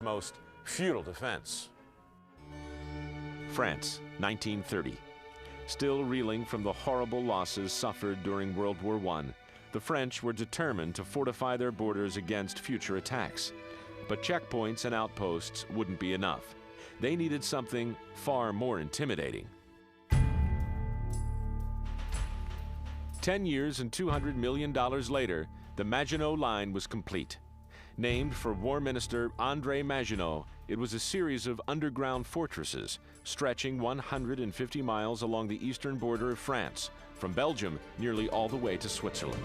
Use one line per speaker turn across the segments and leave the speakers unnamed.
most futile defense.
France, 1930. Still reeling from the horrible losses suffered during World War I, the French were determined to fortify their borders against future attacks. But checkpoints and outposts wouldn't be enough. They needed something far more intimidating. 10 years and $200 million later, the Maginot Line was complete. Named for War Minister André Maginot, it was a series of underground fortresses stretching 150 miles along the eastern border of France, from Belgium nearly all the way to Switzerland.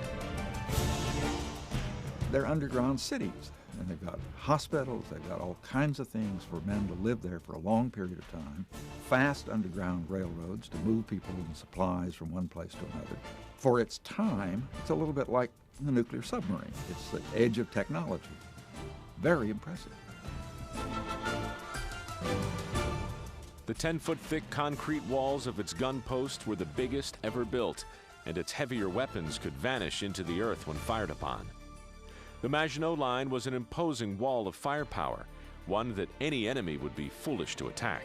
They're underground cities, and they've got hospitals, they've got all kinds of things for men to live there for a long period of time, fast underground railroads to move people and supplies from one place to another. For its time, it's a little bit like the nuclear submarine. It's the edge of technology. Very impressive.
The 10-foot thick concrete walls of its gun post were the biggest ever built, and its heavier weapons could vanish into the earth when fired upon. The Maginot Line was an imposing wall of firepower, one that any enemy would be foolish to attack.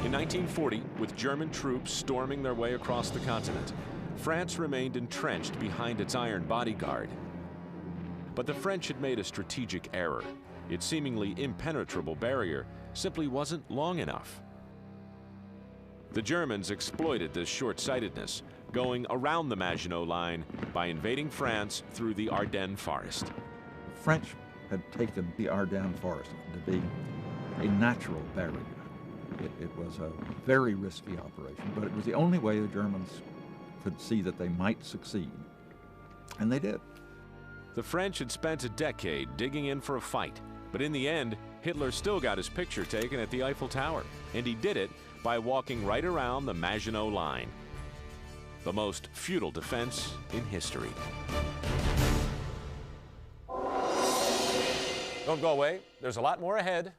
In 1940, with German troops storming their way across the continent, France remained entrenched behind its iron bodyguard. But the French had made a strategic error. Its seemingly impenetrable barrier simply wasn't long enough. The Germans exploited this short-sightedness, going around the Maginot Line by invading France through the Ardennes forest.
The French had taken the Ardennes forest to be a natural barrier. It was a very risky operation, but it was the only way the Germans could see that they might succeed. And they did.
The French had spent a decade digging in for a fight, but in the end, Hitler still got his picture taken at the Eiffel Tower, and he did it by walking right around the Maginot Line. The most futile defense in history.
Don't go away. There's a lot more ahead